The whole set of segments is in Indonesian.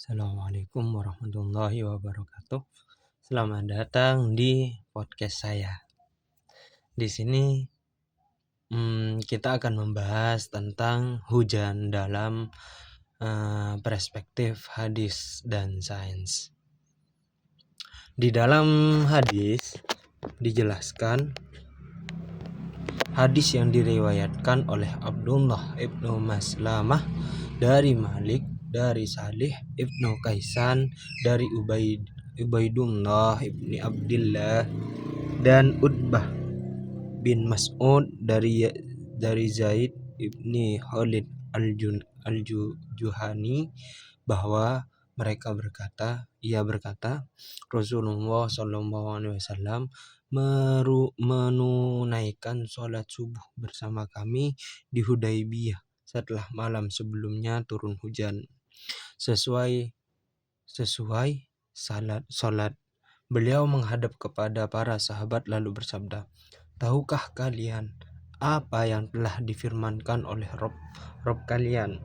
Assalamualaikum warahmatullahi wabarakatuh. Selamat datang di podcast saya. Di sini kita akan membahas tentang hujan dalam perspektif hadis dan sains. Di dalam hadis dijelaskan hadis yang diriwayatkan oleh Abdullah ibnu Maslamah dari Malik, dari Salih ibnu Kaisan, dari Ubaidullah ibni Abdillah, dan Utbah bin Mas'ud dari Zaid ibni Khalid al-Juhani bahwa ia berkata Rasulullah SAW menunaikan sholat subuh bersama kami di Hudaybiyah setelah malam sebelumnya turun hujan. Sesuai salat, beliau menghadap kepada para sahabat lalu bersabda, "Tahukah kalian apa yang telah difirmankan oleh Rob kalian?"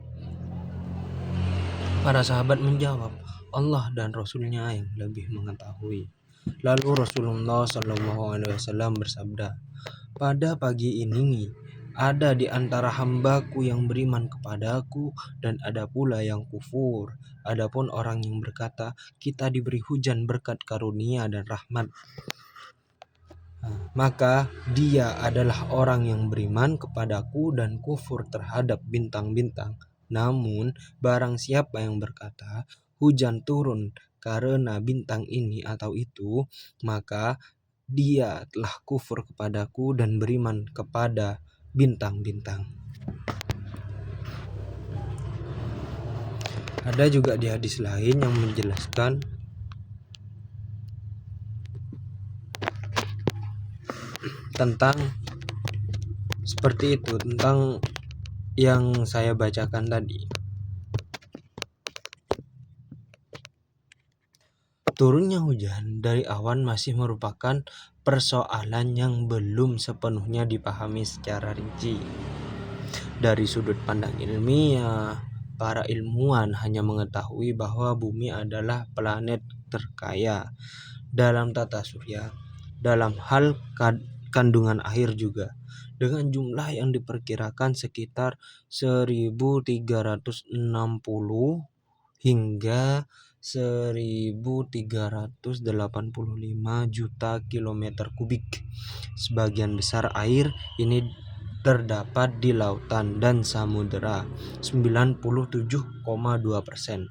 Para sahabat menjawab, "Allah dan Rasulnya yang lebih mengetahui." Lalu Rasulullah SAW bersabda, "Pada pagi ini ada di antara hambaku yang beriman kepadaku dan ada pula yang kufur. Adapun orang yang berkata, kita diberi hujan berkat karunia dan rahmat, maka dia adalah orang yang beriman kepadaku dan kufur terhadap bintang-bintang. Namun barang siapa yang berkata, hujan turun karena bintang ini atau itu, maka dia telah kufur kepadaku dan beriman kepada bintang-bintang." Ada juga di hadis lain yang menjelaskan tentang seperti itu, tentang yang saya bacakan tadi. Turunnya hujan dari awan masih merupakan persoalan yang belum sepenuhnya dipahami secara rinci. Dari sudut pandang ilmiah, para ilmuwan hanya mengetahui bahwa bumi adalah planet terkaya dalam tata surya, dalam hal kandungan air juga, dengan jumlah yang diperkirakan sekitar 1360 hingga 1385 juta kilometer kubik. Sebagian besar air ini terdapat di lautan dan samudera, 97,2%.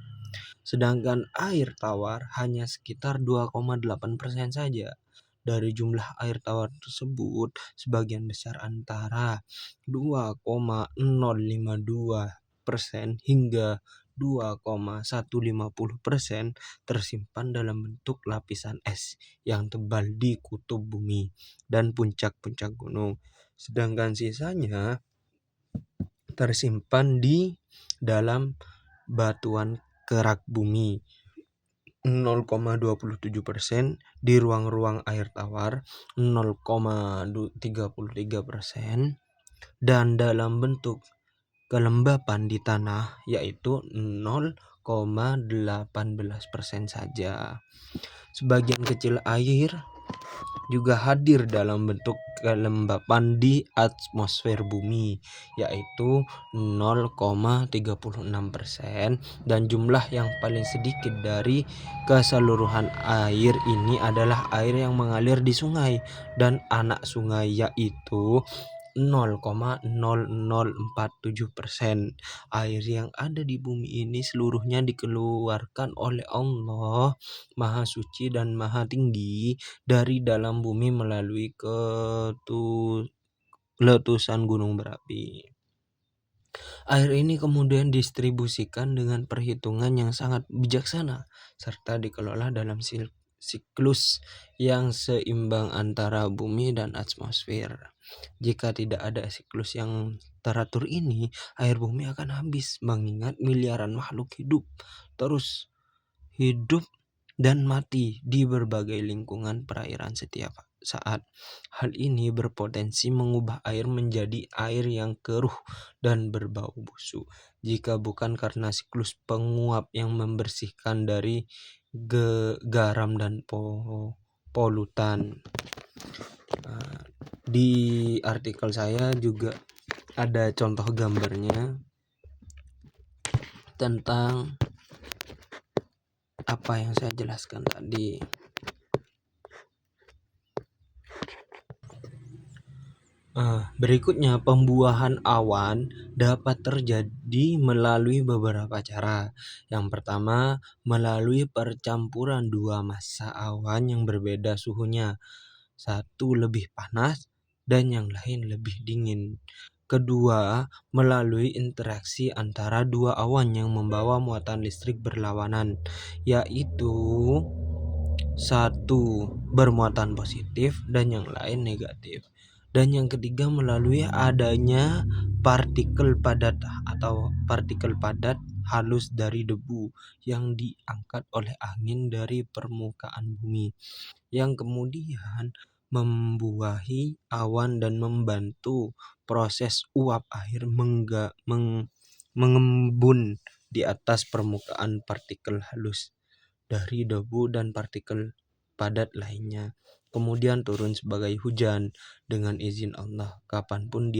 Sedangkan air tawar hanya sekitar 2,8% saja. Dari jumlah air tawar tersebut, sebagian besar antara 2,052% hingga 2,150% tersimpan dalam bentuk lapisan es yang tebal di kutub bumi dan puncak-puncak gunung. Sedangkan sisanya tersimpan di dalam batuan kerak bumi, 0,27%, di ruang-ruang air tawar 0,33%, dan dalam bentuk kelembapan di tanah yaitu 0,18% saja. Sebagian kecil air juga hadir dalam bentuk kelembapan di atmosfer bumi yaitu 0,36%, dan jumlah yang paling sedikit dari keseluruhan air ini adalah air yang mengalir di sungai dan anak sungai yaitu 0,0047%. Air yang ada di bumi ini seluruhnya dikeluarkan oleh Allah Maha Suci dan Maha Tinggi dari dalam bumi melalui letusan gunung berapi. Air ini kemudian didistribusikan dengan perhitungan yang sangat bijaksana serta dikelola dalam siklus yang seimbang antara bumi dan atmosfer. Jika tidak ada siklus yang teratur ini, air bumi akan habis, mengingat miliaran makhluk hidup terus hidup dan mati di berbagai lingkungan perairan saat. Hal ini berpotensi mengubah air menjadi air yang keruh dan berbau busuk jika bukan karena siklus penguap yang membersihkan dari garam dan polutan. Di artikel saya juga ada contoh gambarnya tentang apa yang saya jelaskan tadi. Berikutnya, pembuahan awan dapat terjadi melalui beberapa cara. Yang pertama, melalui percampuran dua massa awan yang berbeda suhunya. Satu lebih panas dan yang lain lebih dingin. Kedua, melalui interaksi antara dua awan yang membawa muatan listrik berlawanan, yaitu satu bermuatan positif dan yang lain negatif. Dan yang ketiga, melalui adanya partikel padat atau partikel padat halus dari debu yang diangkat oleh angin dari permukaan bumi, yang kemudian membuahi awan dan membantu proses uap air mengembun di atas permukaan partikel halus dari debu dan partikel padat lainnya, kemudian turun sebagai hujan dengan izin Allah kapanpun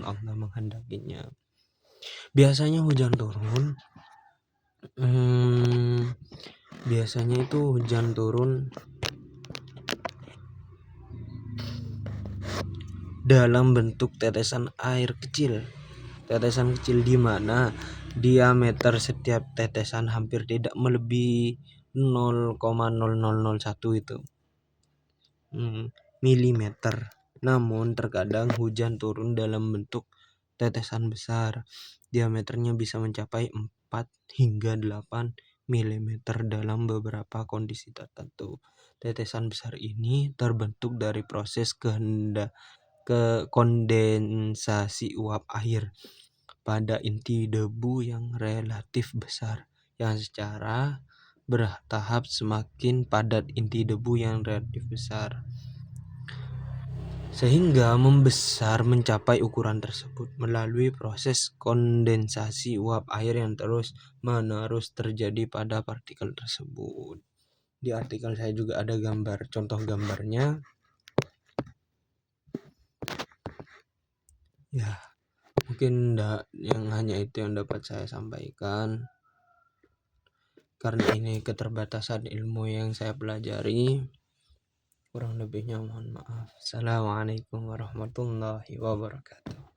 Allah menghendakinya. Biasanya hujan turun dalam bentuk tetesan kecil di mana diameter setiap tetesan hampir tidak melebihi 0,0001 itu milimeter. Namun terkadang hujan turun dalam bentuk tetesan besar, diameternya bisa mencapai 4 hingga 8 mm dalam beberapa kondisi tertentu. Tetesan besar ini terbentuk dari proses kondensasi uap air pada inti debu yang relatif besar, yang secara bertahap semakin padat inti debu yang relatif besar, sehingga membesar mencapai ukuran tersebut melalui proses kondensasi uap air yang terus-menerus terjadi pada partikel tersebut. Di artikel saya juga ada contoh gambarnya. Ya, mungkin yang hanya itu yang dapat saya sampaikan, karena ini keterbatasan ilmu yang saya pelajari. Kurang lebihnya mohon maaf. Assalamualaikum warahmatullahi wabarakatuh.